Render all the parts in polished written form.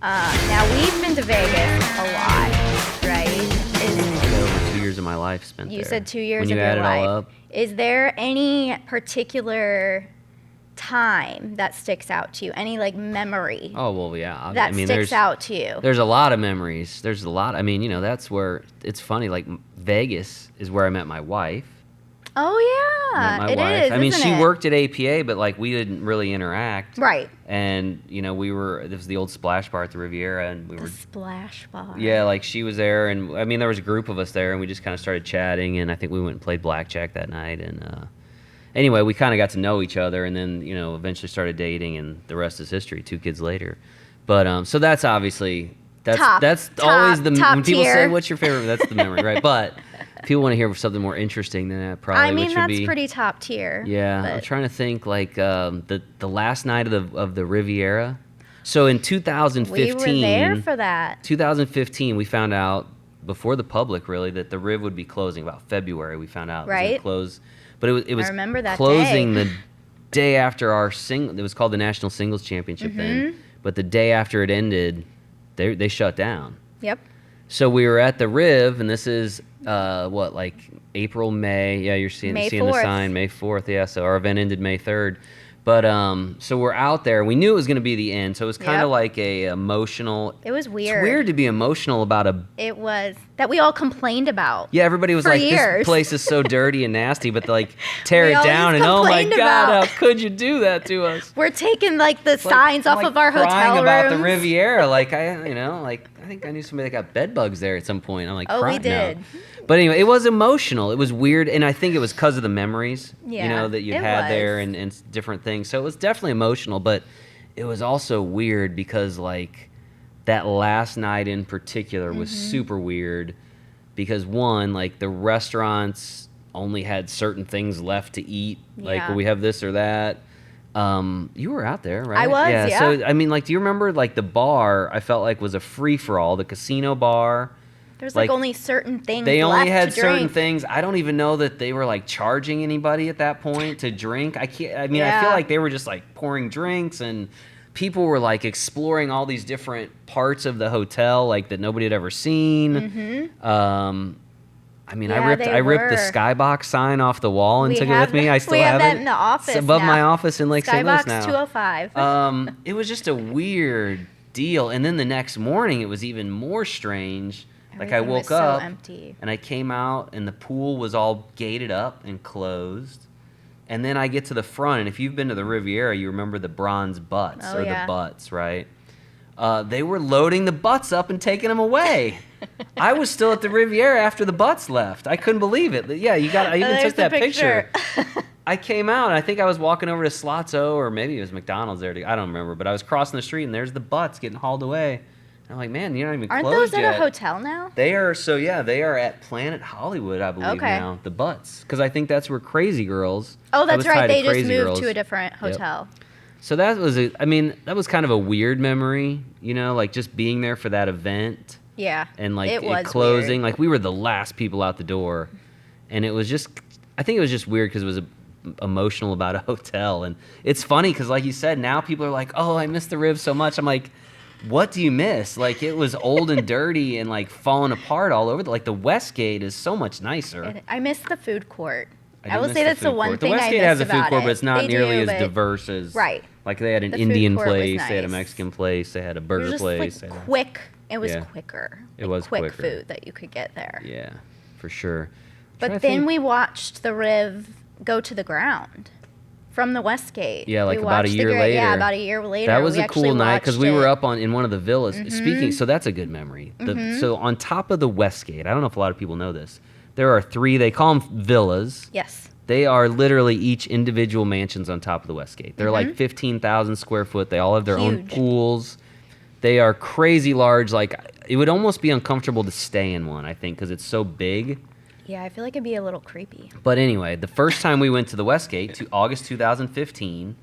Now, we've been to Vegas a lot, right? I got over 2 years of my life spent there. You said 2 years when you of your add life. it all up. Is there any particular time that sticks out to you? Any like memory Oh, well, yeah. that sticks out to you? There's a lot of memories. There's a lot. I mean, that's where it's funny. Like, Vegas is where I met my wife. Oh, yeah. Met my It wife. is, I mean, isn't she it? worked at APA, but, like, we didn't really interact. Right. And, this was the old splash bar at the Riviera, and we The were... splash bar. Yeah, like, she was there, and, I mean, there was a group of us there, and we just kind of started chatting, and I think we went and played blackjack that night, and, anyway, we kind of got to know each other, and then, eventually started dating, and the rest is history, 2 kids later. But, so that's obviously... That's always the... When people tier. say, what's your favorite, that's the memory, right? But... If people want to hear something more interesting than that, probably, I mean, which would that's be, pretty top tier. Yeah, I'm trying to think, like, the last night of the Riviera. So in 2015, We were there for that. 2015, we found out before the public, really, that the Riv would be closing. About February, we found out it was going Right. to close, but it was I remember that closing day. the day after our single. It was called the National Singles Championship then, but the day after it ended, they shut down. Yep. So we were at the Riv, and this is like April, May. Yeah, you're seeing May the 4th. sign, May 4th. Yeah, so our event ended May 3rd. But so we're out there. We knew it was going to be the end, so it was kind of Yep. like a emotional. It was weird. It's weird to be emotional about a. It was that we all complained about. Yeah, everybody was For like, years. "This place is so dirty and nasty," but like tear We it always down, and oh my complained God, about- how could you do that to us? We're taking like the signs off Like of our crying hotel about rooms. the Riviera. Like I think I knew somebody that got bed bugs there at some point. I'm like, Oh, we crying. did. No. But anyway, it was emotional. It was weird, and I think it was because of the memories, Yeah, that you it had was. there and different things. So it was definitely emotional, but it was also weird because like that last night in particular was super weird because one, like the restaurants only had certain things left to eat. Like Yeah. we have this or that. You were out there, right? I was, yeah. So I mean, like, do you remember like the bar? I felt like was a free for all. The casino bar. There's like, only certain things. They only left had to certain drink. things. I don't even know that they were like charging anybody at that point to drink. I can't. I mean, I feel Yeah. like they were just like pouring drinks and people were like exploring all these different parts of the hotel like that nobody had ever seen. I mean, Yeah, I ripped they the were. skybox sign off the wall and We took it have with me. I that- still we have that it. in the office It's above my now. office in Lake St. Louis Skybox now. 205. It was just a weird deal. And then the next morning, it was even more strange. Like I Everything was woke up so empty. and I came out and the pool was all gated up and closed. And then I get to the front, and if you've been to the Riviera, you remember the bronze butts Oh, or yeah. the butts, right? They were loading the butts up and taking them away. I was still at the Riviera after the butts left. I couldn't believe it. Yeah, I even There's took that the picture. I came out, and I think I was walking over to Slotso, or maybe it was McDonald's there. I don't remember, but I was crossing the street, and there's the butts getting hauled away. And I'm like, man, you're not even Aren't closed those yet. at a hotel now? They are, they are at Planet Hollywood, I believe, Okay. now. The butts. Because I think that's where Crazy Girls. Oh, that that's was right. tied to They just Crazy moved Girls. to a different hotel. So that was, that was kind of a weird memory, like just being there for that event. Yeah. And like it it was closing. weird. Like we were the last people out the door. And it was just, I think it was just weird because it was emotional about a hotel. And it's funny because like you said, now people are like, oh, I miss the Riv so much. I'm like, what do you miss? Like it was old and dirty and like falling apart all over. Like the Westgate is so much nicer. And I miss the food court. I I do will miss say the that's the food one court. thing The I Westgate miss has a food about court, it. but it's not They nearly do, as but- diverse as Right. Like they had an The food Indian court was place, they had a nice. Mexican place, they had a It burger was just place. like they had a- quick. It was Yeah. quicker. It Like, was quick quicker. food that you could get there. Yeah, for sure. But Trying to then think- we watched the Riv go to the ground from the Westgate. Yeah, like We about a watched the year later. Yeah, about a year later. That was we a cool actually night because watched we were it. up in one of the villas. Speaking, so that's a good memory. So on top of the Westgate, I don't know if a lot of people know this. There are 3. They call them villas. Yes. They are literally each individual mansions on top of the Westgate. They're like 15,000 square foot. They all have their own Huge. pools. They are crazy large. Like it would almost be uncomfortable to stay in one, I think, because it's so big. Yeah, I feel like it'd be a little creepy. But anyway, the first time we went to the Westgate, to August 2015,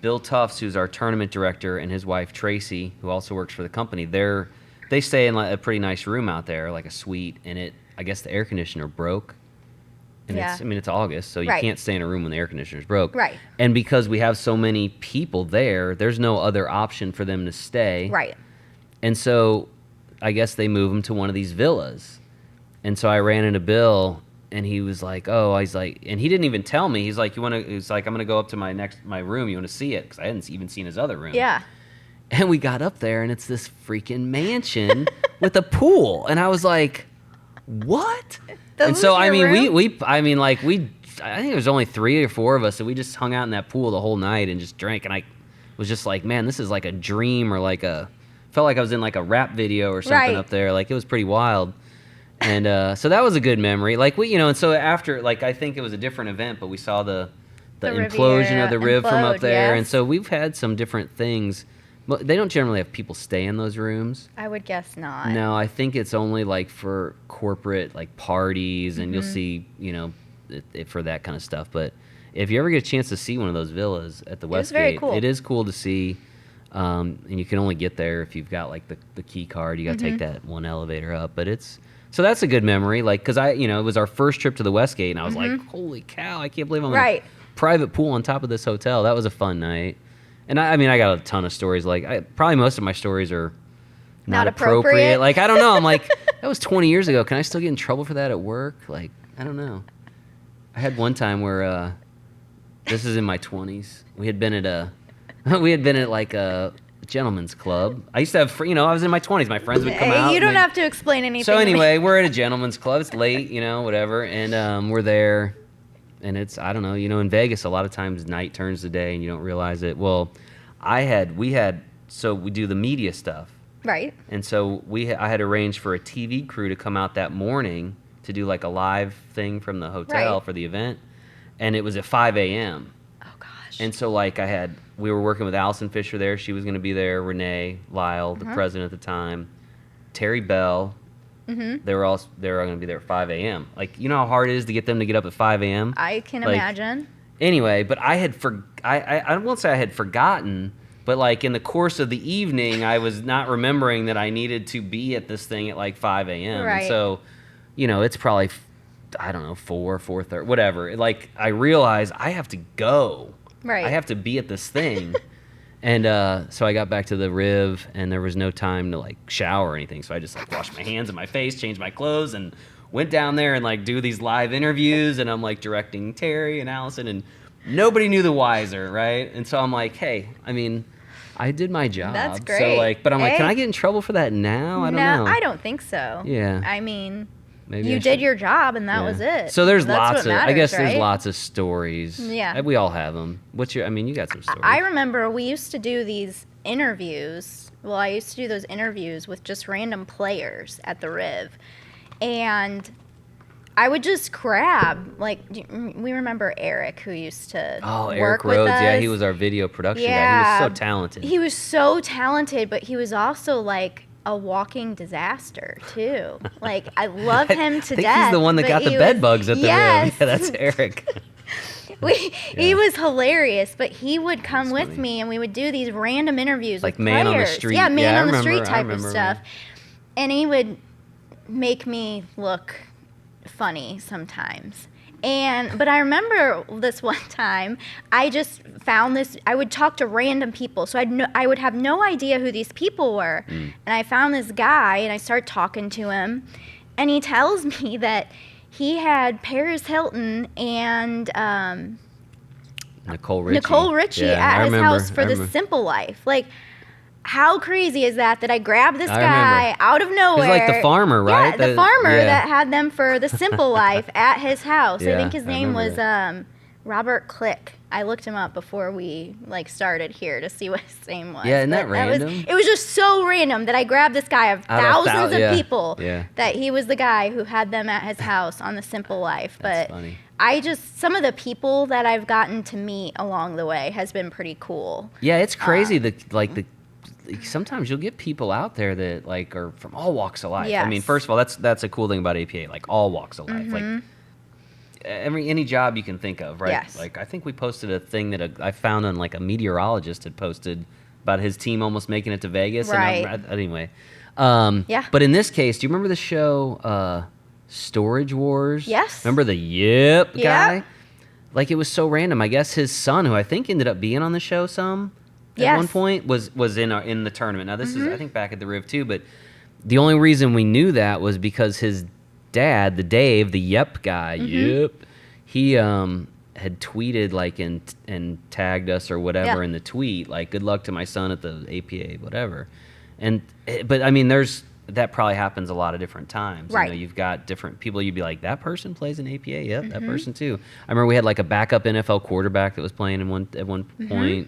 Bill Tufts, who's our tournament director, and his wife Tracy, who also works for the company, they stay in like a pretty nice room out there, like a suite, and I guess the air conditioner broke. And Yeah. it's August, so you Right. can't stay in a room when the air conditioner's broke. Right. And because we have so many people there's no other option for them to stay. Right. And so I guess they move them to one of these villas. And so I ran into Bill, and he was like, he's like, and he didn't even tell me. He's like, he's like, I'm going to go up to my room. You want to see it? Because I hadn't even seen his other room. Yeah. And we got up there, and it's this freaking mansion with a pool. And I was like, what? That and was so, I your mean, room? I think there was only 3 or 4 of us, and we just hung out in that pool the whole night and just drank. And I was just like, man, this is like a dream, or felt like I was in like a rap video or something Right. up there. Like, it was pretty wild. And so that was a good memory. Like, and so after, like, I think it was a different event, but we saw the implosion of the Riviera Riv from up implode, there. yes. And so we've had some different things. But they don't generally have people stay in those rooms. I would guess not. No, I think it's only like for corporate like parties, and you'll see, for that kind of stuff. But if you ever get a chance to see one of those villas at the was very Westgate, cool. it is cool to see. And you can only get there if you've got like the key card. You got to take that one elevator up. But so that's a good memory. Like, because it was our first trip to the Westgate, and I was like, holy cow, I can't believe I'm in a private pool on top of this hotel. That was a fun night. And I got a ton of stories. Like, probably most of my stories are not appropriate. Like, I don't know. I'm like, that was 20 years ago. Can I still get in trouble for that at work? Like, I don't know. I had one time where this is in my 20s. We had been at like a gentleman's club. I used to have, I was in my 20s. My friends would come out. You don't have to explain anything. So to me. anyway, we're at a gentleman's club. It's late, whatever, and we're there. And it's, I don't know, in Vegas, a lot of times night turns to day and you don't realize it. Well, so we do the media stuff. Right. And so I had arranged for a TV crew to come out that morning to do like a live thing from the hotel for the event. And it was at 5 a.m. Oh, gosh. And so like we were working with Allison Fisher there. She was going to be there. Renee Lyle, the president at the time. Terry Bell. Mm-hmm. They were going to be there at 5 a.m. Like, you know how hard it is to get them to get up at 5 a.m.? I can imagine. Anyway, but I won't say I had forgotten, but like in the course of the evening, I was not remembering that I needed to be at this thing at like 5 a.m. Right. And so, it's probably, I don't know, 4:30, whatever. Like, I realized I have to go. Right. I have to be at this thing. And so I got back to the Riv, and there was no time to like shower or anything. So I just like washed my hands and my face, changed my clothes, and went down there and like do these live interviews. And I'm like directing Terry and Allison, and nobody knew the wiser, right? And so I'm like, hey, I mean, I did my job. That's great. So like, but I'm like, Hey. can I get in trouble for that now? I don't know. I don't think so. Yeah. I mean, Maybe you I did should- your job, and that was it. So there's That's lots what of, I matters, guess there's right? lots of stories. Yeah. We all have them. You got some stories. I remember we used to do these interviews. Well, I used to do those interviews with just random players at the Riv. And I would just grab, we remember Eric, who used to Eric work Rhodes. with us. Yeah, he was our video production guy. Yeah. He was so talented. He was so talented, but he was also like a walking disaster too. Like, I love him to I think death. he's the one that but got the he bed was- bugs at the yes. Riv. Yeah, that's Eric. He was hilarious, but he would come with funny. me, and we would do these random interviews Like with man on the players. street. Yeah, man Yeah, I on the remember, street I type of remember, stuff. man. And he would make me look funny sometimes. But I remember this one time, I just found this. I would talk to random people, so I would have no idea who these people were. And I found this guy, and I started talking to him, and he tells me that he had Paris Hilton and Nicole Richie. at I his remember, house for I the remember. Simple Life. Like, how crazy is that I grabbed this I guy remember. out of nowhere? He's like the farmer, right? Yeah, the farmer yeah. that had them for the Simple Life at his house. I Yeah, think his I name was remember Robert Click. I looked him up before we started here to see what his name was. Yeah, isn't that But random? it was just so random that I grabbed this guy of Out of thousands of yeah, people yeah. that he was the guy who had them at his house on the Simple Life. That's But funny. some of the people that I've gotten to meet along the way has been pretty cool. Yeah, it's crazy. Sometimes you'll get people out there that like are from all walks of life. I mean, Yes. first of all, that's a cool thing about APA, like all walks of life. Like any job you can think of, right? Yes. Like I think we posted a thing that I found on like a meteorologist had posted about his team almost making it to Vegas. Right. And anyway. Yeah. But in this case, do you remember the show Storage Wars. Yes. Remember the Yep Yeah. guy? Like, it was so random. I guess his son, who I think ended up being on the show at Yes. one point, was in the tournament. Now, this is, I think, back at the Riv, too, but the only reason we knew that was because his dad, the Dave, the Yep guy, Yep, he had tweeted, like, and tagged us or whatever in the tweet, like, good luck to my son at the APA, whatever. But, I mean, that probably happens a lot of different times. Right. You know, you've got different people. You'd be like, that person plays in APA. Yep, that person too. I remember we had like a backup NFL quarterback that was playing at one point.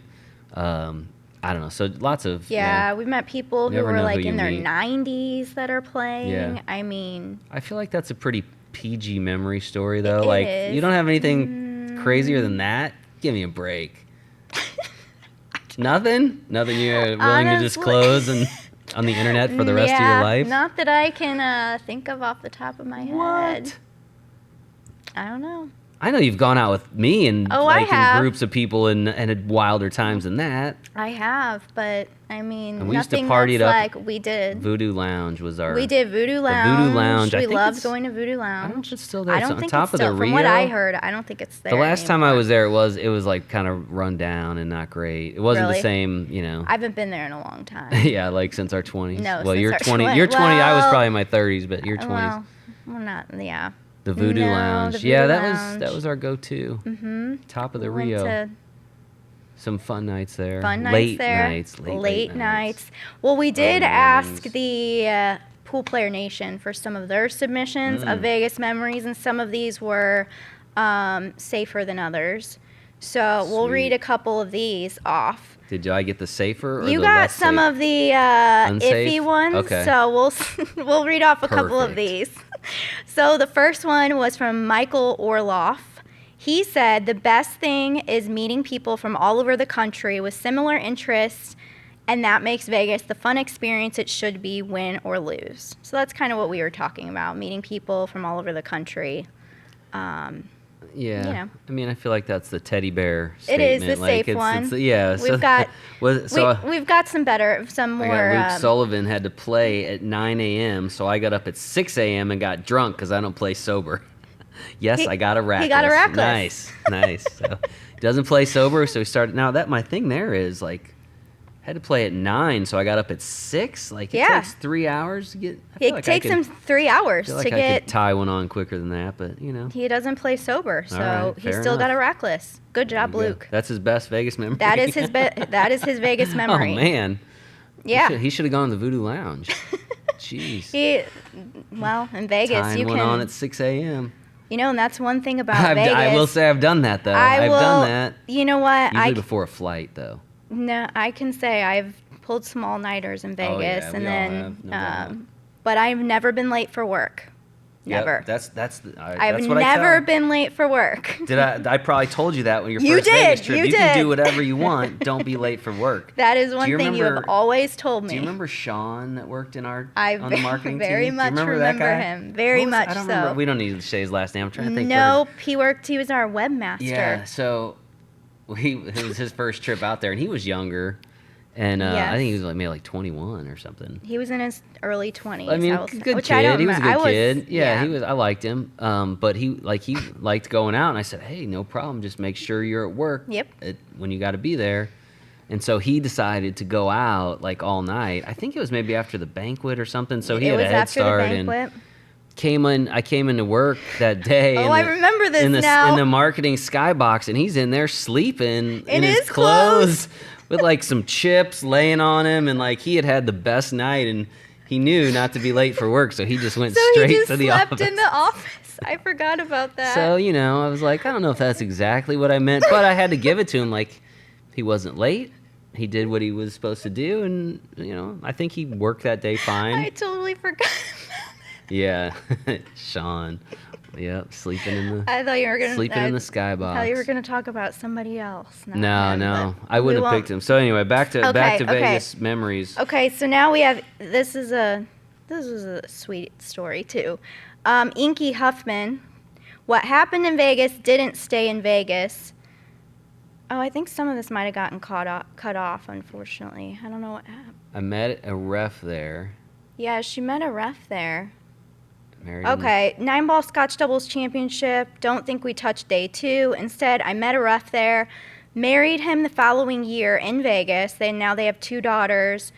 I don't know. So lots of We've met people who never were know like who in you their meet. 90s that are playing. Yeah. I mean, I feel like that's a pretty PG memory story though. It Like is. you don't have anything crazier than that. Give me a break. Nothing you're willing to Honestly. disclose and on the internet for the rest of your life. Not that I can think of off the top of my head. What? I don't know. I know you've gone out with me and Oh, I like in have. groups of people and had wilder times than that. I have, but I mean, And we used to nothing party it that's up. like we did. Voodoo Lounge was our. We did Voodoo Lounge. Voodoo Lounge, I We think loved it's- going to Voodoo I don't Lounge. know if it's still there. I It's don't on think top it's of the still, from what I Rio. heard, I don't think it's there. The last time I anymore. was there, it was like kind of run down and not great. It wasn't the Really? same, you know. I haven't been there in a long time. Yeah, like since our 20s. No, well, since you're our 20. 20 You're 20. I was well, probably in my 30s, but you're 20s. Well, we're not. Yeah. The Voodoo No, Lounge. the Yeah, Voodoo that Lounge. was our go-to. Top of the Went Rio. to Some fun nights there. fun nights late there. Nights. Late nights. Well, we did Early ask mornings. the Poolplayer Nation for some of their submissions Mm. of Vegas memories, and some of these were safer than others. So we'll Sweet. read a couple of these off. Did I get the safer or You the got less some safe? of the Unsafe? iffy ones, Okay. so we'll read off a couple of Perfect. these. So the first one was from Michael Orloff. He said the best thing is meeting people from all over the country with similar interests, and that makes Vegas the fun experience it should be, win or lose. So that's kind of what we were talking about, meeting people from all over the country. Yeah. you know. I mean, I feel like that's the teddy bear It statement. is the like, safe one. Yeah. We've got- so We've got some more. I got Luke Sullivan had to play at 9 a.m., so I got up at 6 a.m. and got drunk because I don't play sober. Yes, He- I got a rackless. he got a rackless. Nice. So he doesn't play sober, so he started. Now that my thing there is like, had to play at 9, so I got up at 6. Like it Yeah. takes 3 hours to get. I feel It like I takes could- him 3 hours I feel like to I get. could tie one on quicker than that, but you know. He doesn't play sober, so right, he's fair still got a enough. rackless. Good job, There you go. Luke. That's his best Vegas memory. That is his that is his Vegas memory. Oh man. Yeah. He should have gone to the Voodoo Lounge. Jeez. In Vegas, Time you went can, on at 6 a.m. and that's one thing about Vegas. I will say I've done that though. I've done that. You know what? Usually before a flight though. No, I can say I've pulled some all-nighters in Oh, Vegas, yeah, and we all then, have, no doubt. but I've never been late for work. Yep, Never. I've I've that's what I never tell. been late for work. Did I probably told you that when your You first did, Vegas trip. you You can did. do whatever you want. Don't be late for work. That is one you thing you have remember- always told me. Do you remember Sean that worked in our I on the marketing very team? much Do you remember that guy? him. Very What was- much I don't so. remember. We don't need to say his last name. I'm trying to think. Nope, he was our webmaster. Yeah, so it was his first trip out there, and he was younger, and Yes. I think he was like maybe like 21 or something. He was in his early 20s. I mean, will say, good which I don't kid. He was a remember. good I kid. Yeah, he was. I liked him. But he liked going out, and I said, hey, no problem. Just make sure you're at work. Yep. When you got to be there. And so he decided to go out like all night. I think it was maybe after the banquet or something. So he It had was a head after the start banquet. and I came into work that day. Oh, I remember this in the, now. In the marketing skybox, and he's in there sleeping in his his clothes with like some chips laying on him, and like he had the best night, and he knew not to be late for work, so he just went So straight he just to the slept office. in the office. I forgot about that. So I was like, I don't know if that's exactly what I meant, but I had to give it to him. Like, he wasn't late. He did what he was supposed to do, and I think he worked that day fine. I totally forgot. Yeah, Sean. Yep, sleeping in the I thought you were gonna sleeping in the I skybox. thought you were gonna talk about somebody else. not No, him, no, but I wouldn't we have won't- picked him. So anyway, back to Okay. Vegas memories. Okay, so now we have this is a sweet story too. Inky Huffman, what happened in Vegas didn't stay in Vegas. Oh, I think some of this might have gotten cut off, unfortunately. I don't know what happened. I met a ref there. Yeah, she met a ref there. Married Okay, 9-ball Scotch doubles championship. Don't think we touched day 2. Instead, I met a ref there, married him the following year in Vegas. Now they have 2 daughters,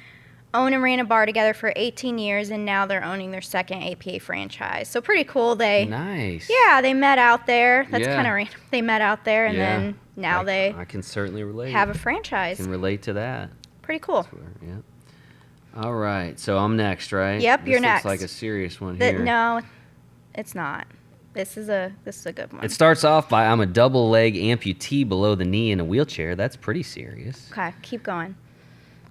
own and ran a bar together for 18 years, and now they're owning their second APA franchise. So pretty cool. Nice. Yeah, they met out there. That's Yeah. kind of random. They met out there, and then now they I can certainly relate. have a franchise. Can relate to that. Pretty cool. Yeah. All right, so I'm next, right? Yep, you're This next. looks like a serious one here. No, it's not. This is a good one. It starts off by I'm a double leg amputee below the knee in a wheelchair. That's pretty serious. Okay, keep going.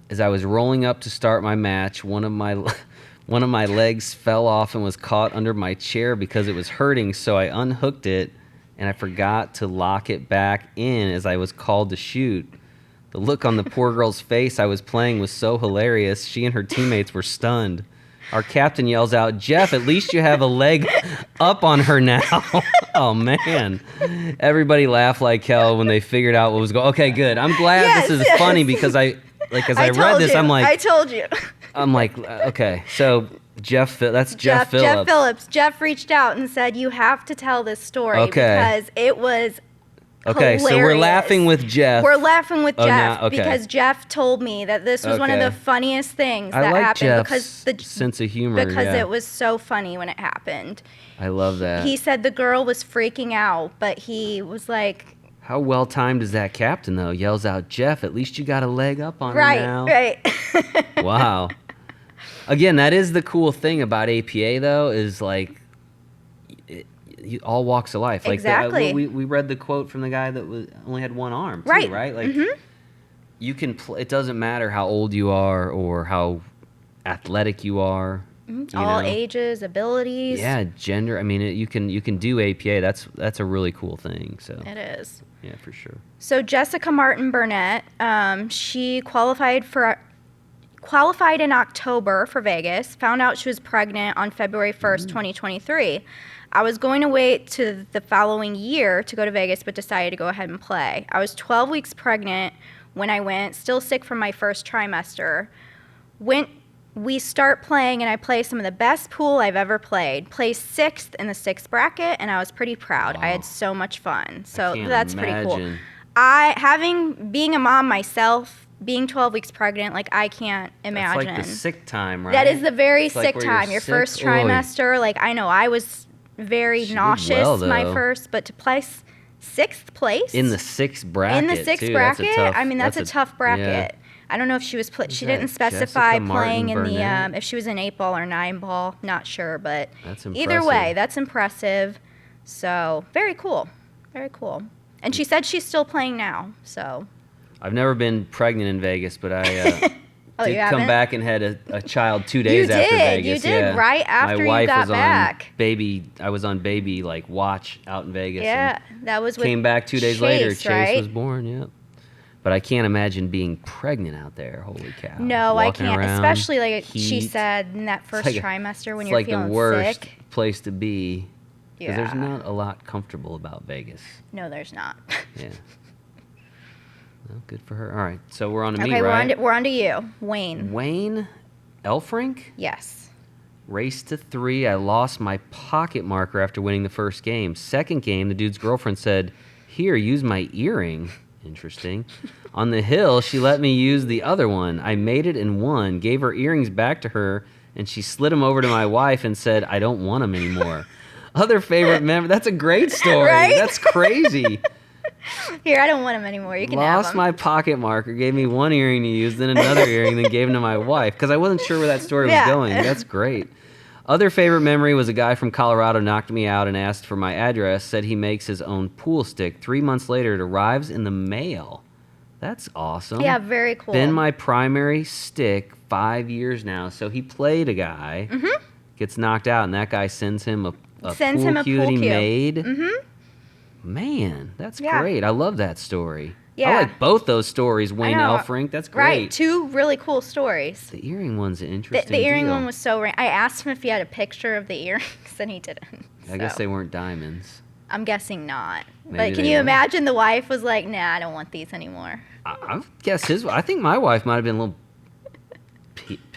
As I was rolling up to start my match, one of my legs fell off and was caught under my chair because it was hurting, so I unhooked it and I forgot to lock it back in as I was called to shoot. The look on the poor girl's face I was playing was so hilarious. She and her teammates were stunned. Our captain yells out, "Jeff, at least you have a leg up on her now." Oh, man. Everybody laughed like hell when they figured out what was going on. Okay, good. I'm glad this is funny because as I read this, I'm like... I told you. I'm like, okay, so Jeff Phillips. Jeff Phillips. Jeff reached out and said, you have to tell this story because it was okay, hilarious. so we're laughing with Jeff. We're laughing with Jeff now, okay. because Jeff told me that this was one of the funniest things that like happened Jeff's because sense of humor. because it was so funny when it happened. I love that. He said the girl was freaking out, but he was like, how well timed is that captain though? Yells out, "Jeff, at least you got a leg up on her now." Right. Wow. Again, that is the cool thing about APA though, is like all walks of life. Like exactly. We read the quote from the guy that only had one arm too, right? Like you can it doesn't matter how old you are or how athletic you are. All ages, abilities. Yeah, gender. I mean, you can do APA. That's a really cool thing. So it is. Yeah, for sure. So Jessica Martin Burnett, she qualified in October for Vegas. Found out she was pregnant on February 1st, 2023. I was going to wait to the following year to go to Vegas, but decided to go ahead and play. I was 12 weeks pregnant when I went, still sick from my first trimester. We start playing, and I play some of the best pool I've ever played. Placed 6th in the 6th bracket, and I was pretty proud. Wow. I had so much fun. So that's pretty cool. Being a mom myself, being 12 weeks pregnant, like I can't imagine. That's like the sick time, right? That is the very it's sick like time. Your sick. first trimester. Like I know I was very nauseous my first, but to place 6th place in the 6th bracket. In the 6th bracket, that's a tough bracket. Yeah. I don't know if she was she didn't specify playing in the if she was an 8-ball or 9-ball, not sure, but either way, that's impressive. So, very cool. Very cool. And she said she's still playing now. So, I've never been pregnant in Vegas, but I did come back and had a child 2 days after Vegas. You did, right after you got back. I was on baby watch out in Vegas. Yeah, that was came back 2 days later. Chase right? was born. Yep. But I can't imagine being pregnant out there. Holy cow! No, I can't. Around, especially like heat. She said in that first trimester when you're feeling sick. It's like the worst sick. place to be. Yeah. Because there's not a lot comfortable about Vegas. No, there's not. Yeah. Well, good for her. All right, so we're on to me, right? Okay, we're on to you, Wayne. Wayne Elfrink? Yes. Race to 3. I lost my pocket marker after winning the first game. Second game, the dude's girlfriend said, "Here, use my earring." Interesting. On the hill, she let me use the other one. I made it and won, gave her earrings back to her, and she slid them over to my wife and said, "I don't want them anymore." Other favorite memory. That's a great story. Right? That's crazy. Here, I don't want them anymore. You can have them. Lost my pocket marker, gave me one earring to use, then another earring, then gave them to my wife because I wasn't sure where that story was going. That's great. Other favorite memory was a guy from Colorado knocked me out and asked for my address, said he makes his own pool stick. 3 months later, it arrives in the mail. That's awesome. Yeah, very cool. Been my primary stick 5 years now. So he played a guy, gets knocked out, and that guy sends him a pool cue that he made. Mm-hmm. Man, that's great. I love that story. Yeah. I like both those stories, Wayne Elfrink. That's great. Right, 2 really cool stories. The earring one's an interesting The earring deal. one was so I asked him if he had a picture of the earrings, and he didn't. I guess they weren't diamonds. I'm guessing not. Maybe but can you imagine the wife was like, "Nah, I don't want these anymore." I guess I think my wife might have been a little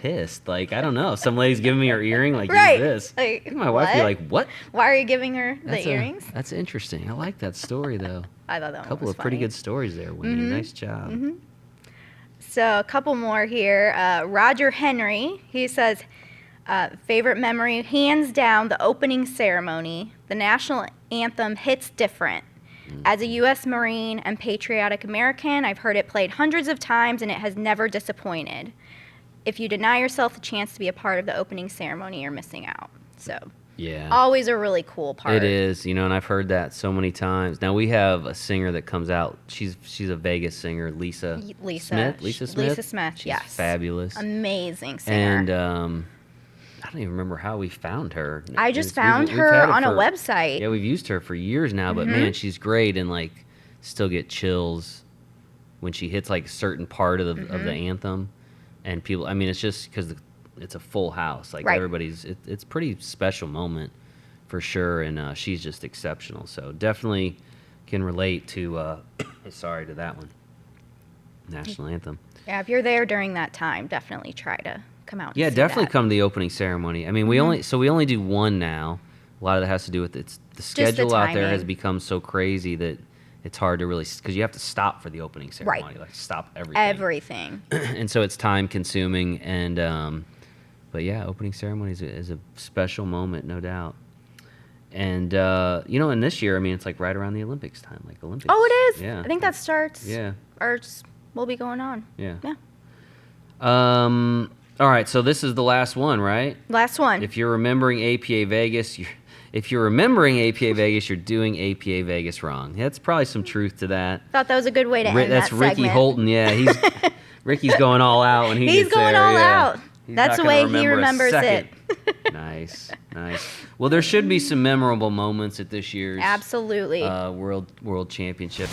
pissed. Like, I don't know. Some lady's giving me her earring, like, Right. use this. Like, My wife would be what? like, what? Why are you giving her the earrings? That's interesting. I like that story, though. I thought that A couple was of pretty funny. good stories there, Winnie. Nice job. So a couple more here. Roger Henry, he says, favorite memory, hands down, the opening ceremony. The national anthem hits different. As a U.S. Marine and patriotic American, I've heard it played hundreds of times and it has never disappointed. If you deny yourself the chance to be a part of the opening ceremony, you're missing out. So Yeah. always a really cool part. It is, and I've heard that so many times. Now we have a singer that comes out. She's a Vegas singer, Lisa Smith. Lisa Smith. Lisa Smith, She's yes. fabulous. Amazing singer. And I don't even remember how we found her. I just We've found had her it on a for- website. Yeah, we've used her for years now, but man, she's great, and like still get chills when she hits like a certain part of the anthem, and people. I mean, it's just because it's a full house. Like Right. everybody's, it's a pretty special moment for sure, and she's just exceptional. So definitely can relate to. Sorry to that one. National anthem. Yeah, if you're there during that time, definitely try to come out. And Yeah, see definitely that. come to the opening ceremony. I mean, we only do one now. A lot of that has to do with the the schedule out there has timing. become so crazy that it's hard to really, because you have to stop for the opening ceremony, Right. like stop everything. Everything. And so it's time consuming, and but yeah, opening ceremony is a special moment, no doubt. And and this year, I mean, it's like right around the Olympics time, like Olympics. Oh, it is. Yeah. I think that starts. Yeah. Or will be going on. Yeah. Yeah. All right, so this is the last one, right? Last one. If you're remembering APA Vegas, you're doing APA Vegas wrong. That's probably some truth to that. Thought that was a good way to end That's that Ricky segment. Holton. Yeah, Ricky's going all out when he He's gets going there, all yeah. out. He's That's not the way gonna he remember a remembers it. second. Nice. Well, there should be some memorable moments at this year's Absolutely. World Championship.